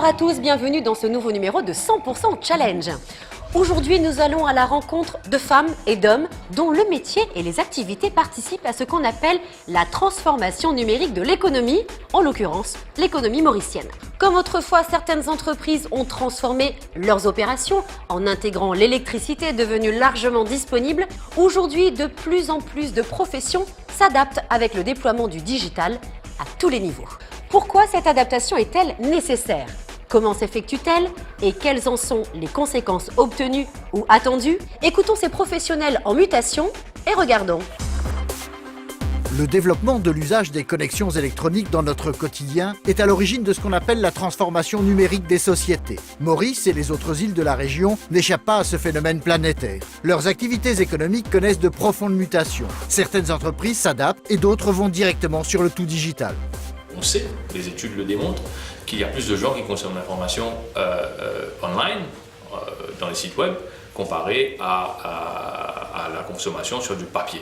à tous, bienvenue dans ce nouveau numéro de 100% Challenge. Aujourd'hui, nous allons à la rencontre de femmes et d'hommes dont le métier et les activités participent à ce qu'on appelle la transformation numérique de l'économie, en l'occurrence l'économie mauricienne. Comme autrefois, certaines entreprises ont transformé leurs opérations en intégrant l'électricité devenue largement disponible, aujourd'hui de plus en plus de professions s'adaptent avec le déploiement du digital à tous les niveaux. Pourquoi cette adaptation est-elle nécessaire ? Comment s'effectue-t-elle et quelles en sont les conséquences obtenues ou attendues? Écoutons ces professionnels en mutation et regardons. Le développement de l'usage des connexions électroniques dans notre quotidien est à l'origine de ce qu'on appelle la transformation numérique des sociétés. Maurice et les autres îles de la région n'échappent pas à ce phénomène planétaire. Leurs activités économiques connaissent de profondes mutations. Certaines entreprises s'adaptent et d'autres vont directement sur le tout digital. On sait, les études le démontrent, qu'il y a plus de gens qui consomment l'information online, dans les sites web, comparé à la consommation sur du papier.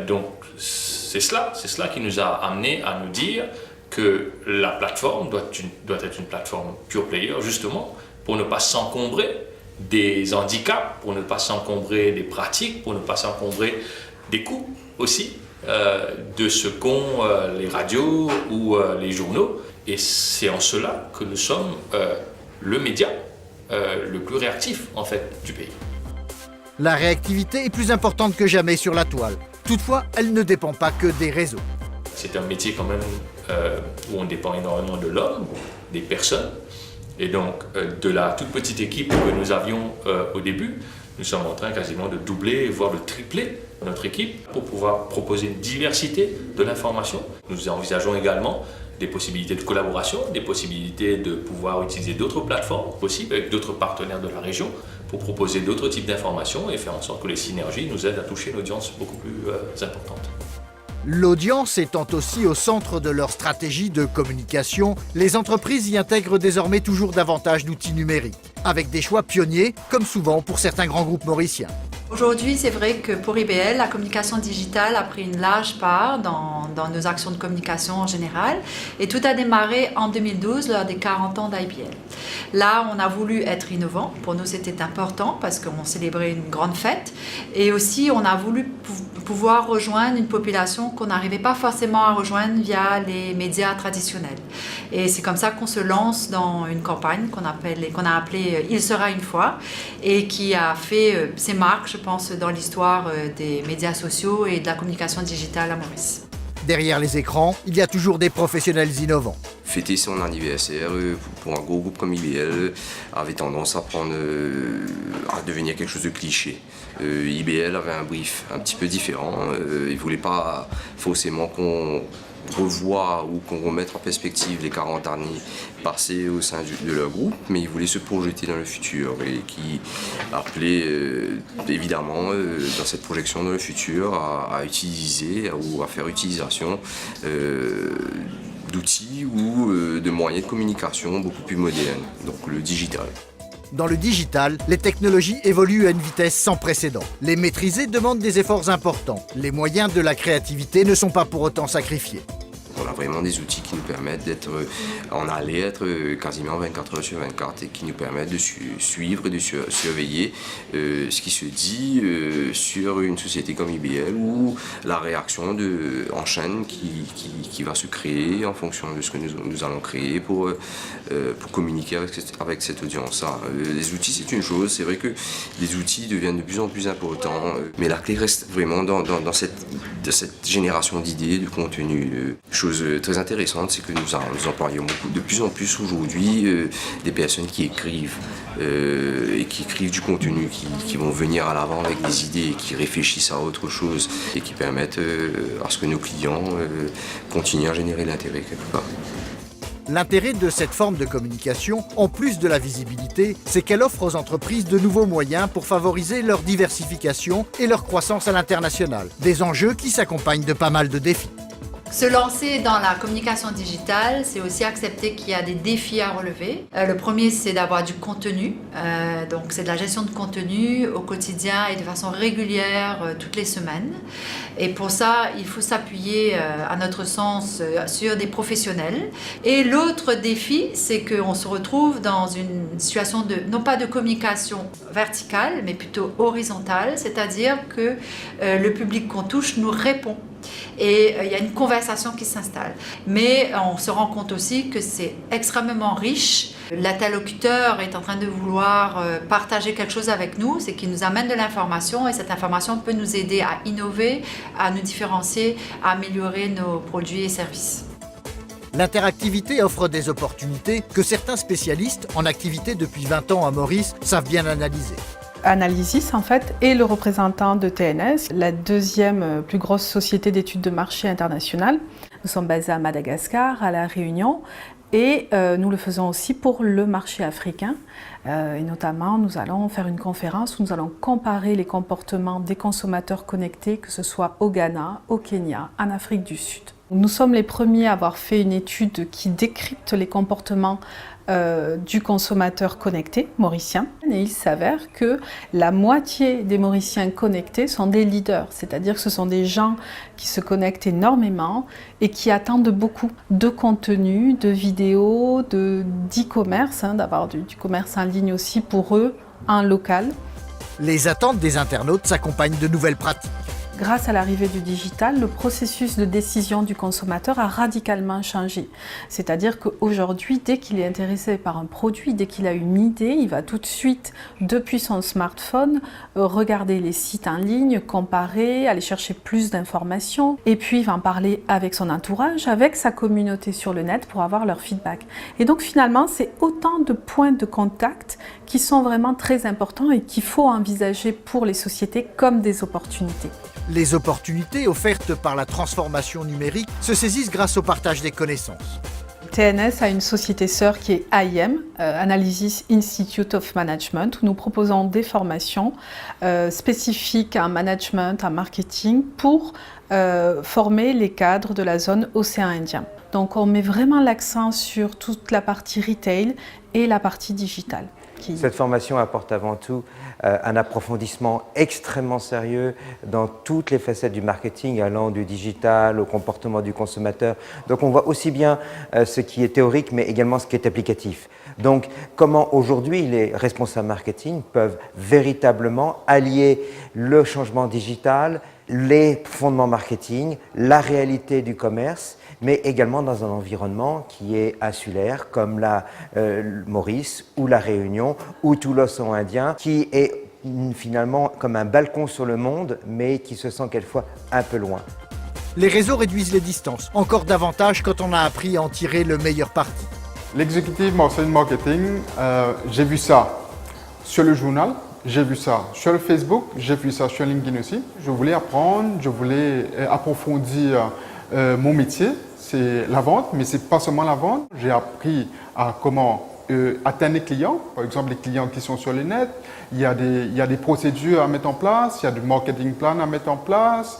Donc c'est cela qui nous a amené à nous dire que la plateforme doit être une plateforme pure player, justement, pour ne pas s'encombrer des handicaps, pour ne pas s'encombrer des pratiques, pour ne pas s'encombrer des coûts aussi. De ce qu'ont les radios ou les journaux. Et c'est en cela que nous sommes le média le plus réactif en fait du pays. La réactivité est plus importante que jamais sur la toile. Toutefois, elle ne dépend pas que des réseaux. C'est un métier quand même où on dépend énormément de l'homme, des personnes. Et donc de la toute petite équipe que nous avions au début, nous sommes en train quasiment de doubler, voire de tripler notre équipe pour pouvoir proposer une diversité de l'information. Nous envisageons également des possibilités de collaboration, des possibilités de pouvoir utiliser d'autres plateformes possibles avec d'autres partenaires de la région pour proposer d'autres types d'informations et faire en sorte que les synergies nous aident à toucher une audience beaucoup plus importante. L'audience étant aussi au centre de leur stratégie de communication, les entreprises y intègrent désormais toujours davantage d'outils numériques, avec des choix pionniers, comme souvent pour certains grands groupes mauriciens. Aujourd'hui, c'est vrai que pour IBL, la communication digitale a pris une large part dans nos actions de communication en général. Et tout a démarré en 2012, lors des 40 ans d'IBL. Là, on a voulu être innovant. Pour nous, c'était important parce qu'on célébrait une grande fête. Et aussi, on a voulu pouvoir rejoindre une population qu'on n'arrivait pas forcément à rejoindre via les médias traditionnels. Et c'est comme ça qu'on se lance dans une campagne qu'on a appelée « Il sera une fois » et qui a fait ses marques, je pense, dans l'histoire des médias sociaux et de la communication digitale à Maurice. Derrière les écrans, il y a toujours des professionnels innovants. Fêter son anniversaire pour un gros groupe comme IBL avait tendance à devenir quelque chose de cliché. IBL avait un brief un petit peu différent. Il ne voulait pas forcément qu'on revoie ou qu'on remette en perspective les 40 années passées au sein de leur groupe, mais ils voulaient se projeter dans le futur et qui appelait évidemment dans cette projection dans le futur à utiliser ou à faire utilisation d'outils ou de moyens de communication beaucoup plus modernes, donc le digital. Dans le digital, les technologies évoluent à une vitesse sans précédent. Les maîtriser demande des efforts importants. Les moyens de la créativité ne sont pas pour autant sacrifiés. On a vraiment des outils qui nous permettent d'être en alerte quasiment 24 heures sur 24 et qui nous permettent de suivre et de surveiller ce qui se dit sur une société comme IBL ou la réaction en chaîne qui va se créer en fonction de ce que nous allons créer pour communiquer avec cette audience-là. Les outils, c'est une chose, c'est vrai que les outils deviennent de plus en plus importants, mais la clé reste vraiment dans cette génération d'idées, de contenu. Chose très intéressante, c'est que nous employons de plus en plus aujourd'hui des personnes qui écrivent et qui écrivent du contenu, qui vont venir à l'avant avec des idées, qui réfléchissent à autre chose et qui permettent à ce que nos clients continuent à générer l'intérêt quelque part. L'intérêt de cette forme de communication, en plus de la visibilité, c'est qu'elle offre aux entreprises de nouveaux moyens pour favoriser leur diversification et leur croissance à l'international. Des enjeux qui s'accompagnent de pas mal de défis. Se lancer dans la communication digitale, c'est aussi accepter qu'il y a des défis à relever. Le premier, c'est d'avoir du contenu. Donc, c'est de la gestion de contenu au quotidien et de façon régulière toutes les semaines. Et pour ça, il faut s'appuyer, à notre sens, sur des professionnels. Et l'autre défi, c'est qu'on se retrouve dans une situation non pas de communication verticale, mais plutôt horizontale, c'est-à-dire que le public qu'on touche nous répond. Et il y a une conversation qui s'installe. Mais on se rend compte aussi que c'est extrêmement riche. L'interlocuteur est en train de vouloir partager quelque chose avec nous, c'est qu'il nous amène de l'information et cette information peut nous aider à innover, à nous différencier, à améliorer nos produits et services. L'interactivité offre des opportunités que certains spécialistes, en activité depuis 20 ans à Maurice, savent bien analyser. Analysis, en fait, est le représentant de TNS, la deuxième plus grosse société d'études de marché internationale. Nous sommes basés à Madagascar, à La Réunion, et nous le faisons aussi pour le marché africain. Et notamment, nous allons faire une conférence où nous allons comparer les comportements des consommateurs connectés, que ce soit au Ghana, au Kenya, en Afrique du Sud. Nous sommes les premiers à avoir fait une étude qui décrypte les comportements du consommateur connecté mauricien. Et il s'avère que la moitié des Mauriciens connectés sont des leaders, c'est-à-dire que ce sont des gens qui se connectent énormément et qui attendent beaucoup de contenu, de vidéos, d'e-commerce, d'avoir du commerce en ligne aussi pour eux, en local. Les attentes des internautes s'accompagnent de nouvelles pratiques. Grâce à l'arrivée du digital, le processus de décision du consommateur a radicalement changé. C'est-à-dire qu'aujourd'hui, dès qu'il est intéressé par un produit, dès qu'il a une idée, il va tout de suite, depuis son smartphone, regarder les sites en ligne, comparer, aller chercher plus d'informations, et puis il va en parler avec son entourage, avec sa communauté sur le net pour avoir leur feedback. Et donc finalement, c'est autant de points de contact qui sont vraiment très importants et qu'il faut envisager pour les sociétés comme des opportunités. Les opportunités offertes par la transformation numérique se saisissent grâce au partage des connaissances. TNS a une société sœur qui est AIM, Analysis Institute of Management, où nous proposons des formations spécifiques en management, en marketing, pour former les cadres de la zone Océan Indien. Donc on met vraiment l'accent sur toute la partie retail et la partie digitale. Cette formation apporte avant tout un approfondissement extrêmement sérieux dans toutes les facettes du marketing, allant du digital au comportement du consommateur. Donc on voit aussi bien ce qui est théorique, mais également ce qui est applicatif. Donc comment aujourd'hui les responsables marketing peuvent véritablement allier le changement digital, les fondements marketing, la réalité du commerce, mais également dans un environnement qui est insulaire, comme la Maurice ou la Réunion ou tout l'océan Indien, qui est finalement comme un balcon sur le monde, mais qui se sent quelquefois un peu loin. Les réseaux réduisent les distances, encore davantage quand on a appris à en tirer le meilleur parti. L'executive marketing, j'ai vu ça sur le journal, j'ai vu ça sur le Facebook, j'ai vu ça sur LinkedIn aussi. Je voulais apprendre, je voulais approfondir mon métier, c'est la vente, mais c'est pas seulement la vente. J'ai appris à comment atteindre les clients, par exemple les clients qui sont sur le net. Il y a des procédures à mettre en place, il y a du marketing plan à mettre en place,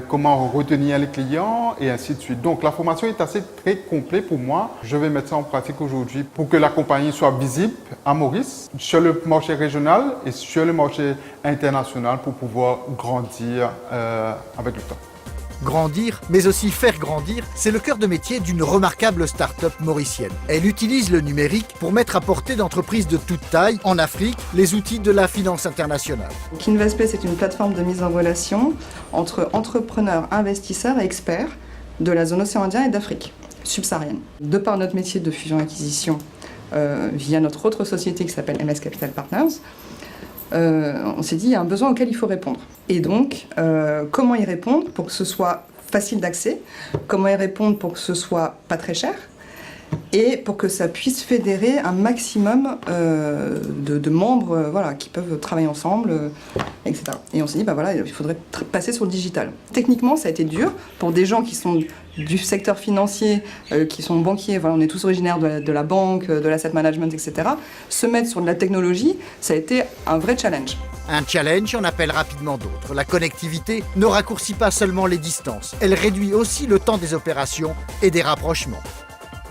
comment retenir les clients et ainsi de suite. Donc la formation est assez très complète pour moi. Je vais mettre ça en pratique aujourd'hui pour que la compagnie soit visible à Maurice, sur le marché régional et sur le marché international pour pouvoir grandir avec le temps. Grandir, mais aussi faire grandir, c'est le cœur de métier d'une remarquable start-up mauricienne. Elle utilise le numérique pour mettre à portée d'entreprises de toute taille, en Afrique, les outils de la finance internationale. Kinvestplay, c'est une plateforme de mise en relation entre entrepreneurs, investisseurs et experts de la zone océan Indien et d'Afrique subsaharienne. De par notre métier de fusion-acquisition, via notre autre société qui s'appelle MS Capital Partners, on s'est dit qu'il y a un besoin auquel il faut répondre. Et donc, comment y répondre pour que ce soit facile d'accès, comment y répondre pour que ce soit pas très cher, et pour que ça puisse fédérer un maximum de membres qui peuvent travailler ensemble, etc. Et on s'est dit, il faudrait passer sur le digital. Techniquement, ça a été dur pour des gens qui sont du secteur financier, qui sont banquiers, on est tous originaires de la banque, de l'asset management, etc. Se mettre sur de la technologie, ça a été un vrai challenge. Un challenge en appelle rapidement d'autres. La connectivité ne raccourcit pas seulement les distances, elle réduit aussi le temps des opérations et des rapprochements.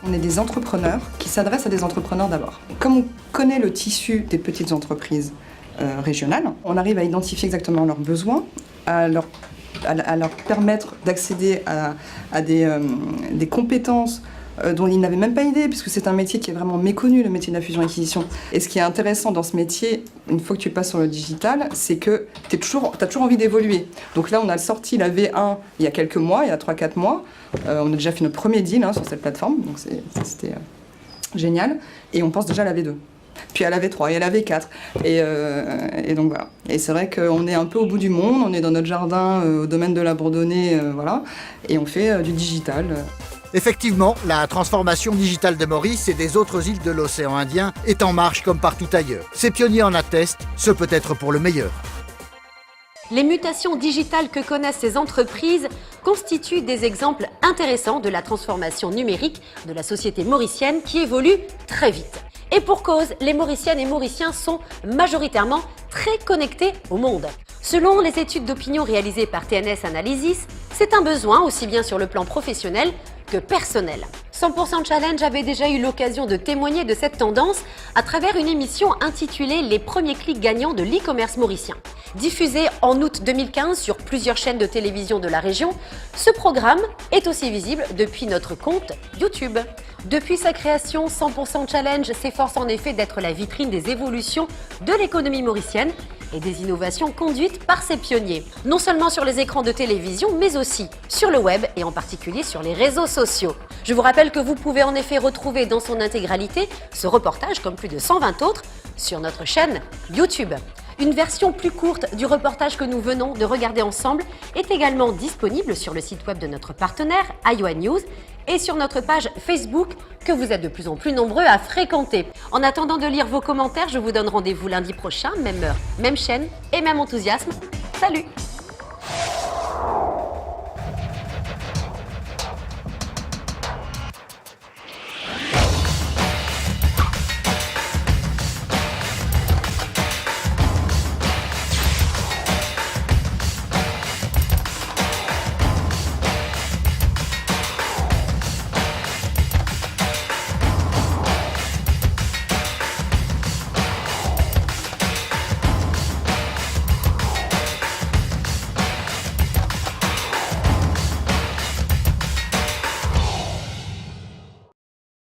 On est des entrepreneurs qui s'adressent à des entrepreneurs d'abord. Comme on connaît le tissu des petites entreprises régionales, on arrive à identifier exactement leurs besoins, à leur permettre d'accéder à des compétences dont ils n'avaient même pas idée, puisque c'est un métier qui est vraiment méconnu, le métier de la fusion-acquisition. Et ce qui est intéressant dans ce métier, une fois que tu passes sur le digital, c'est que tu as toujours envie d'évoluer. Donc là, on a sorti la V1 il y a quelques mois, il y a 3-4 mois. On a déjà fait notre premier deal sur cette plateforme, donc c'était génial. Et on pense déjà à la V2. Puis à la V3 et à la V4. Et donc voilà. Et c'est vrai qu'on est un peu au bout du monde, on est dans notre jardin au domaine de la Bourdonnais, et on fait du digital. Effectivement, la transformation digitale de Maurice et des autres îles de l'océan Indien est en marche comme partout ailleurs. Ces pionniers en attestent, ce peut être pour le meilleur. Les mutations digitales que connaissent ces entreprises constituent des exemples intéressants de la transformation numérique de la société mauricienne qui évolue très vite. Et pour cause, les Mauriciennes et Mauriciens sont majoritairement très connectés au monde. Selon les études d'opinion réalisées par TNS Analysis, c'est un besoin aussi bien sur le plan professionnel que personnel. 100% Challenge avait déjà eu l'occasion de témoigner de cette tendance à travers une émission intitulée « Les premiers clics gagnants de l'e-commerce mauricien ». Diffusé en août 2015 sur plusieurs chaînes de télévision de la région, ce programme est aussi visible depuis notre compte YouTube. Depuis sa création, 100% Challenge s'efforce en effet d'être la vitrine des évolutions de l'économie mauricienne et des innovations conduites par ses pionniers. Non seulement sur les écrans de télévision, mais aussi sur le web et en particulier sur les réseaux sociaux. Je vous rappelle que vous pouvez en effet retrouver dans son intégralité ce reportage, comme plus de 120 autres, sur notre chaîne YouTube. Une version plus courte du reportage que nous venons de regarder ensemble est également disponible sur le site web de notre partenaire Iowa News et sur notre page Facebook que vous êtes de plus en plus nombreux à fréquenter. En attendant de lire vos commentaires, je vous donne rendez-vous lundi prochain, même heure, même chaîne et même enthousiasme. Salut!